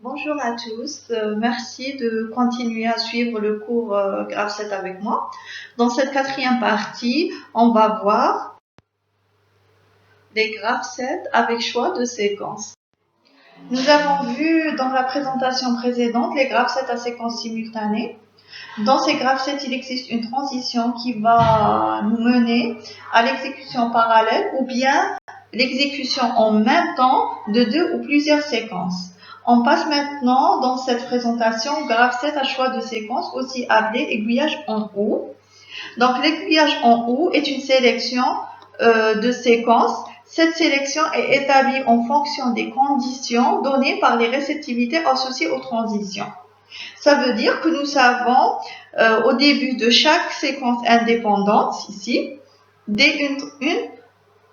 Bonjour à tous, merci de continuer à suivre le cours Graph 7 avec moi. Dans cette quatrième partie, on va voir des Graph 7 avec choix de séquence. Nous avons vu dans la présentation précédente les Graph 7 à séquence simultanée. Dans ces Graph 7, il existe une transition qui va nous mener à l'exécution parallèle ou bien l'exécution en même temps de deux ou plusieurs séquences. On passe maintenant dans cette présentation au Graph 7 à choix de séquence, aussi appelé aiguillage en U. Donc l'aiguillage en U est une sélection de séquences. Cette sélection est établie en fonction des conditions données par les réceptivités associées aux transitions. Ça veut dire que nous savons au début de chaque séquence indépendante, ici, une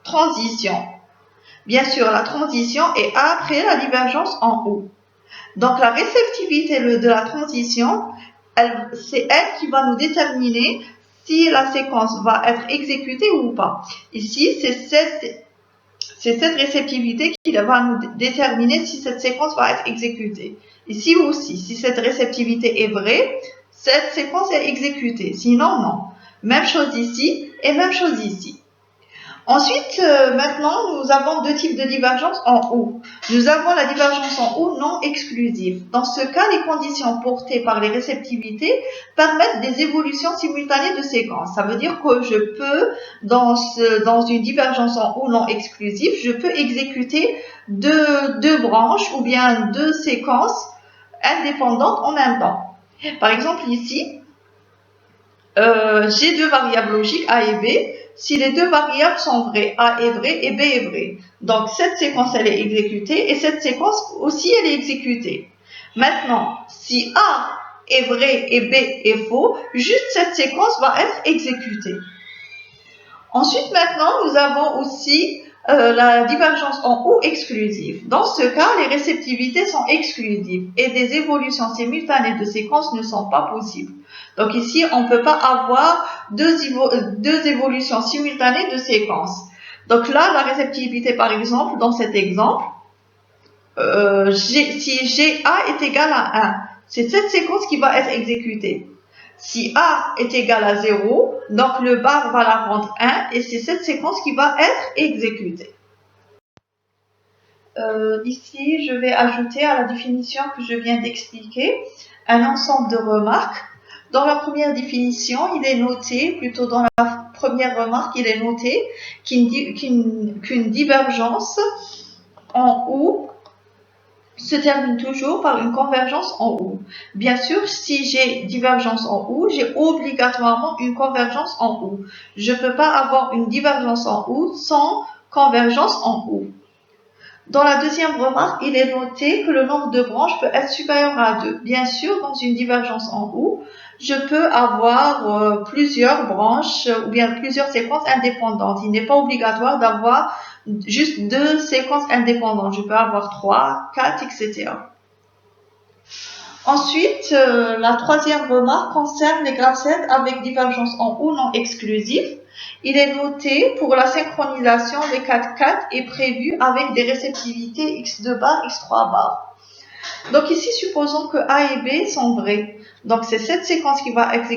transition. Bien sûr, la transition est après la divergence en U. Donc, la réceptivité de la transition, c'est elle qui va nous déterminer si la séquence va être exécutée ou pas. Ici, c'est cette réceptivité qui va nous déterminer si cette séquence va être exécutée. Ici aussi, si cette réceptivité est vraie, cette séquence est exécutée. Sinon, non. Même chose ici et même chose ici. Ensuite, maintenant, nous avons deux types de divergence en U. Nous avons la divergence en U non exclusive. Dans ce cas, les conditions portées par les réceptivités permettent des évolutions simultanées de séquences. Ça veut dire que je peux, dans une divergence en U non exclusive, je peux exécuter deux branches ou bien deux séquences indépendantes en même temps. Par exemple, ici, j'ai deux variables logiques A et B. Si les deux variables sont vraies, A est vrai et B est vrai. Donc, cette séquence, elle est exécutée et cette séquence aussi, elle est exécutée. Maintenant, si A est vrai et B est faux, juste cette séquence va être exécutée. Ensuite, maintenant, nous avons aussi la divergence en U exclusive. Dans ce cas, les réceptivités sont exclusives et des évolutions simultanées de séquences ne sont pas possibles. Donc ici, on ne peut pas avoir deux évolutions simultanées de séquences. Donc là, la réceptivité, par exemple, dans cet exemple, si GA est égal à 1, c'est cette séquence qui va être exécutée. Si A est égal à 0, donc le bar va la rendre 1 et c'est cette séquence qui va être exécutée. Ici, je vais ajouter à la définition que je viens d'expliquer un ensemble de remarques. Dans la première définition, il est noté, plutôt dans la première remarque, il est noté qu'une divergence en U se termine toujours par une convergence en U. Bien sûr, si j'ai divergence en U, j'ai obligatoirement une convergence en U. Je ne peux pas avoir une divergence en U sans convergence en U. Dans la deuxième remarque, il est noté que le nombre de branches peut être supérieur à 2. Bien sûr, dans une divergence en U, je peux avoir plusieurs branches ou bien plusieurs séquences indépendantes. Il n'est pas obligatoire d'avoir juste deux séquences indépendantes. Je peux avoir 3, 4, etc. Ensuite, la troisième remarque concerne les graphes 7 avec divergence en U non exclusive. Il est noté pour la synchronisation, les 4-4 est prévu avec des réceptivités x2 bar, x3 bar. Donc ici, supposons que A et B sont vrais. Donc c'est cette séquence qui va être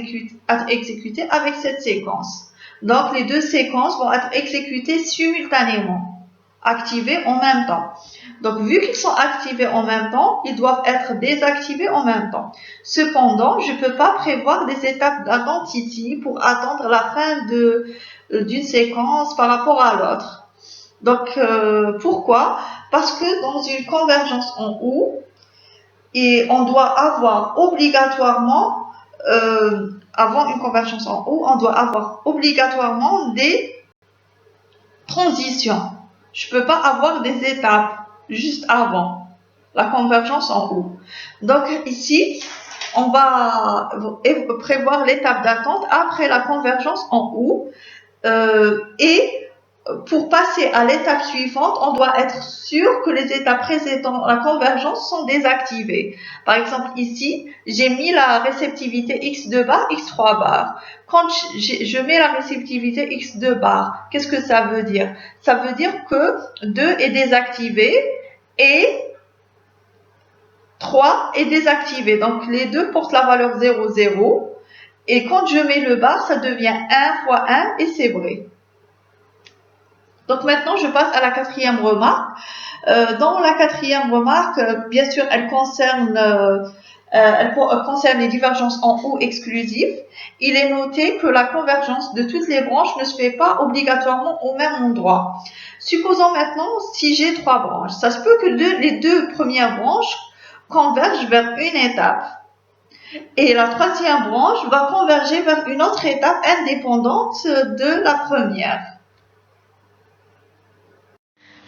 exécutée avec cette séquence. Donc les deux séquences vont être exécutées simultanément, activées en même temps. Donc vu qu'ils sont activés en même temps, ils doivent être désactivés en même temps. Cependant, je ne peux pas prévoir des étapes d'attente ici pour attendre la fin d'une séquence par rapport à l'autre. Donc pourquoi? Parce que dans une convergence en U, et on doit avoir obligatoirement, avant une convergence en U, on doit avoir obligatoirement des transitions. Je ne peux pas avoir des étapes juste avant la convergence en U. Donc ici, on va prévoir l'étape d'attente après la convergence en U et pour passer à l'étape suivante, on doit être sûr que les étapes précédant la convergence sont désactivées. Par exemple, ici, j'ai mis la réceptivité x2 bar, x3 bar. Quand je mets la réceptivité x2 bar, qu'est-ce que ça veut dire? Ça veut dire que 2 est désactivé et 3 3 est désactivé. Donc, les deux portent la valeur 0, 0. Et quand je mets le bar, ça devient 1 fois 1 et c'est vrai. Donc maintenant, je passe à la quatrième remarque. Dans la quatrième remarque, bien sûr, elle concerne les divergences en O exclusives. Il est noté que la convergence de toutes les branches ne se fait pas obligatoirement au même endroit. Supposons maintenant, si j'ai 3 branches, ça se peut que les deux premières branches convergent vers une étape. Et la troisième branche va converger vers une autre étape indépendante de la première.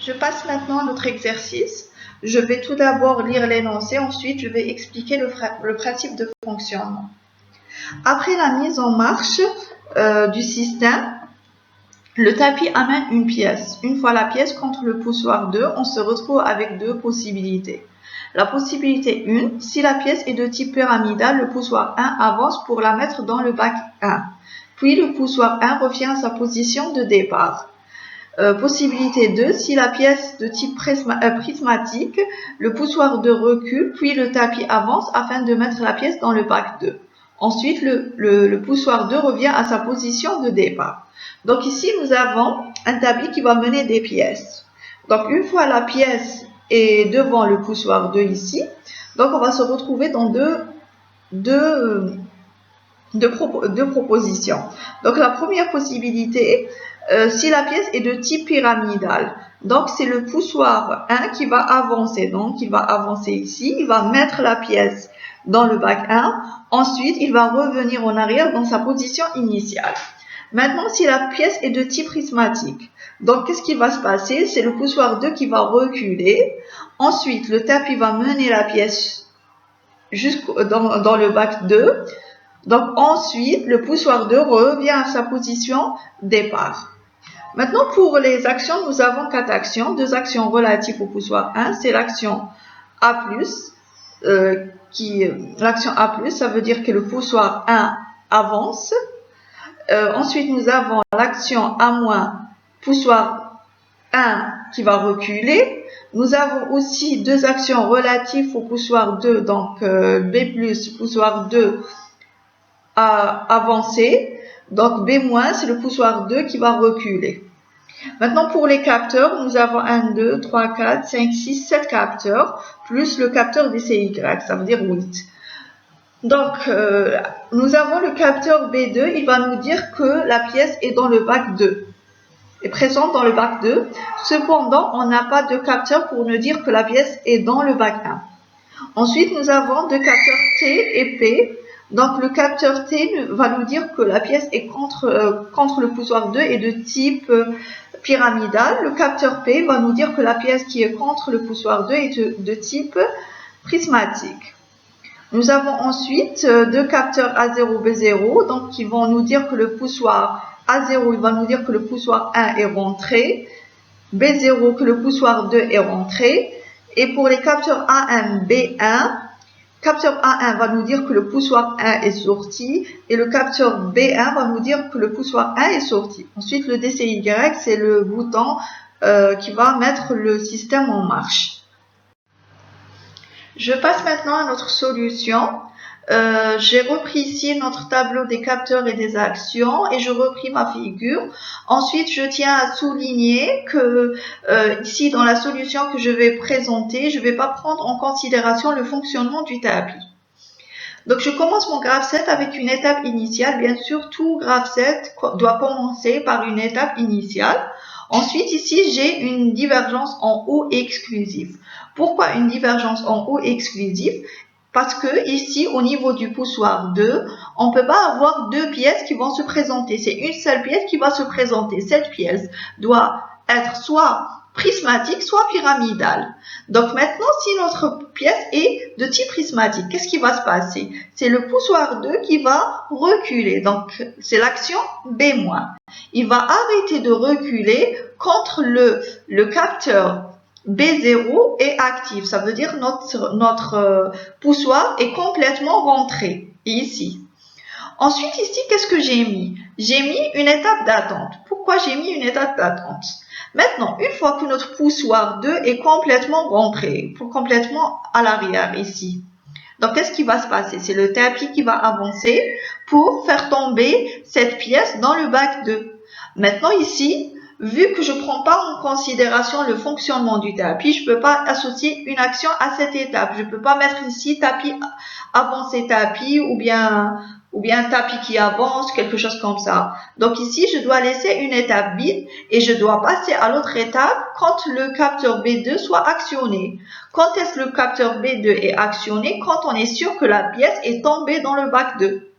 Je passe maintenant à notre exercice. Je vais tout d'abord lire l'énoncé, ensuite je vais expliquer le principe de fonctionnement. Après la mise en marche du système, le tapis amène une pièce. Une fois la pièce contre le poussoir 2, on se retrouve avec deux possibilités. La possibilité 1, si la pièce est de type pyramidal, le poussoir 1 avance pour la mettre dans le bac 1. Puis le poussoir 1 revient à sa position de départ. Possibilité 2, si la pièce de type prismatique, le poussoir 2 recule, puis le tapis avance afin de mettre la pièce dans le bac 2. Ensuite, le poussoir 2 revient à sa position de départ. Donc ici, nous avons un tapis qui va mener des pièces. Donc une fois la pièce est devant le poussoir 2 ici, donc on va se retrouver dans deux propositions. Donc la première possibilité, si la pièce est de type pyramidal, donc c'est le poussoir 1 qui va avancer. Donc il va avancer ici, il va mettre la pièce dans le bac 1, ensuite il va revenir en arrière dans sa position initiale. Maintenant, si la pièce est de type prismatique, donc qu'est-ce qui va se passer? C'est le poussoir 2 qui va reculer, ensuite le tapis va mener la pièce dans le bac 2, donc ensuite le poussoir 2 revient à sa position départ. Maintenant, pour les actions, nous avons 4 actions. 2 actions relatives au poussoir 1, c'est l'action A+, l'action A+, ça veut dire que le poussoir 1 avance. Ensuite, nous avons l'action A-, poussoir 1 qui va reculer. Nous avons aussi 2 actions relatives au poussoir 2, donc B+, poussoir 2 à avancer. Donc B-, c'est le poussoir 2 qui va reculer. Maintenant, pour les capteurs, nous avons 1, 2, 3, 4, 5, 6, 7 capteurs, plus le capteur DCY, ça veut dire 8. Donc, nous avons le capteur B2, il va nous dire que la pièce est dans le bac 2, est présente dans le bac 2. Cependant, on n'a pas de capteur pour nous dire que la pièce est dans le bac 1. Ensuite, nous avons 2 capteurs T et P. Donc, le capteur T va nous dire que la pièce est contre le poussoir 2 et de type pyramidal. Le capteur P va nous dire que la pièce qui est contre le poussoir 2 est de type prismatique. Nous avons ensuite 2 capteurs A0, B0, donc qui vont nous dire que le poussoir A0, il va nous dire que le poussoir 1 est rentré, B0 que le poussoir 2 est rentré, et pour les capteurs AM, B1, capteur A1 va nous dire que le poussoir 1 est sorti, et le capteur B1 va nous dire que le poussoir 1 est sorti. Ensuite, le DCY, c'est le bouton qui va mettre le système en marche. Je passe maintenant à notre solution. J'ai repris ici notre tableau des capteurs et des actions et je repris ma figure. Ensuite, je tiens à souligner que ici, dans la solution que je vais présenter, je ne vais pas prendre en considération le fonctionnement du tapis. Donc, je commence mon graph 7 avec une étape initiale. Bien sûr, tout graph 7 doit commencer par une étape initiale. Ensuite, ici, j'ai une divergence en O exclusive. Pourquoi une divergence en O exclusive? Parce que ici, au niveau du poussoir 2, on ne peut pas avoir 2 pièces qui vont se présenter. C'est une seule pièce qui va se présenter. Cette pièce doit être soit prismatique, soit pyramidale. Donc maintenant, si notre pièce est de type prismatique, qu'est-ce qui va se passer? C'est le poussoir 2 qui va reculer. Donc, c'est l'action B-. Il va arrêter de reculer quand le capteur B0 est actif. Ça veut dire notre poussoir est complètement rentré. Ici. Ensuite, ici, qu'est-ce que j'ai mis? J'ai mis une étape d'attente. Pourquoi j'ai mis une étape d'attente? Maintenant, une fois que notre poussoir 2 est complètement rentré, complètement à l'arrière ici, donc qu'est-ce qui va se passer? C'est le tapis qui va avancer pour faire tomber cette pièce dans le bac 2. Maintenant ici, vu que je ne prends pas en considération le fonctionnement du tapis, je ne peux pas associer une action à cette étape. Je ne peux pas mettre ici tapis, avancer tapis ou bien tapis qui avance, quelque chose comme ça. Donc ici, je dois laisser une étape vide et je dois passer à l'autre étape quand le capteur B2 soit actionné. Quand est-ce que le capteur B2 est actionné? Quand on est sûr que la pièce est tombée dans le bac 2.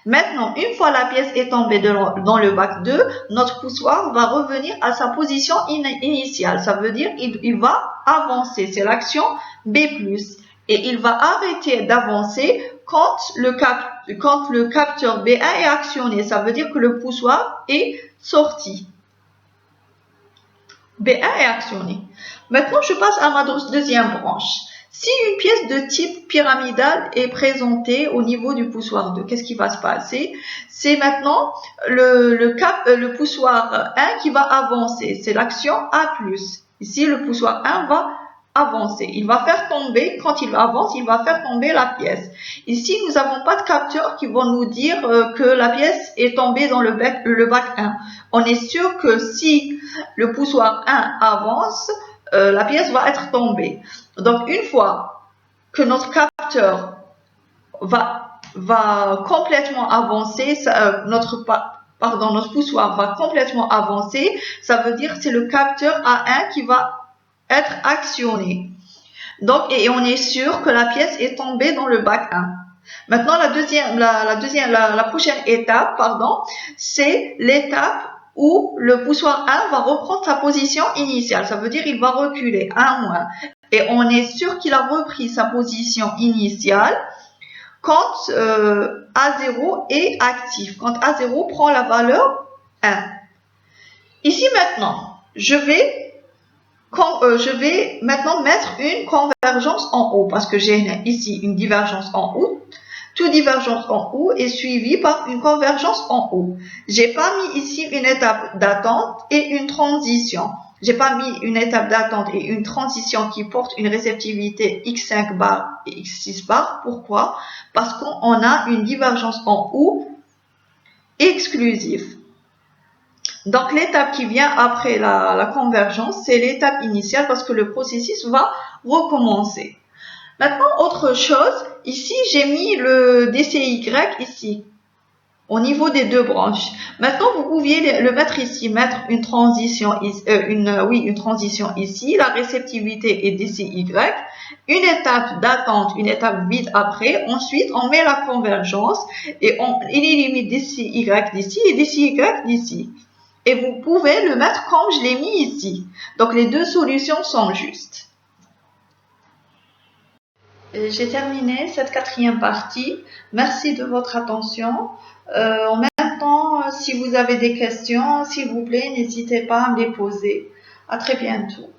Maintenant, une fois la pièce est tombée dans le bac 2, notre poussoir va revenir à sa position initiale. Ça veut dire qu'il va avancer. C'est l'action B+. Et il va arrêter d'avancer quand le capteur B1 est actionné. Ça veut dire que le poussoir est sorti. B1 est actionné. Maintenant, je passe à ma deuxième branche. Si une pièce de type pyramidal est présentée au niveau du poussoir 2, qu'est-ce qui va se passer? C'est maintenant le poussoir 1 qui va avancer. C'est l'action A+. Ici, le poussoir 1 va avancer. Il va faire tomber, quand il avance, il va faire tomber la pièce. Ici, nous n'avons pas de capteurs qui vont nous dire que la pièce est tombée dans le bac 1. On est sûr que si le poussoir 1 avance, la pièce va être tombée. Donc, une fois que notre capteur va complètement avancer, notre poussoir va complètement avancer, ça veut dire que c'est le capteur A1 qui va être actionné. Donc, et on est sûr que la pièce est tombée dans le bac 1. Maintenant, la prochaine étape, c'est l'étape où le poussoir 1 va reprendre sa position initiale. Ça veut dire qu'il va reculer 1-. Et on est sûr qu'il a repris sa position initiale quand A0 est actif, quand A0 prend la valeur 1. Ici maintenant, je vais maintenant mettre une convergence en haut parce que j'ai ici une divergence en haut. Toute divergence en haut est suivie par une convergence en haut. J'ai pas mis ici une étape d'attente et une transition. J'ai pas mis une étape d'attente et une transition qui porte une réceptivité x5 bar et x6 bar. Pourquoi? Parce qu'on a une divergence en haut exclusive. Donc, l'étape qui vient après la convergence, c'est l'étape initiale parce que le processus va recommencer. Maintenant, autre chose, ici, j'ai mis le DCY ici, au niveau des deux branches. Maintenant, vous pouviez le mettre ici, mettre une transition, une transition ici, la réceptivité est DCY, une étape d'attente, une étape vide après. Ensuite, on met la convergence et on élimine DCY d'ici et DCY d'ici. Et vous pouvez le mettre comme je l'ai mis ici. Donc, les deux solutions sont justes. J'ai terminé cette quatrième partie. Merci de votre attention. En même temps, si vous avez des questions, s'il vous plaît, n'hésitez pas à me les poser. À très bientôt.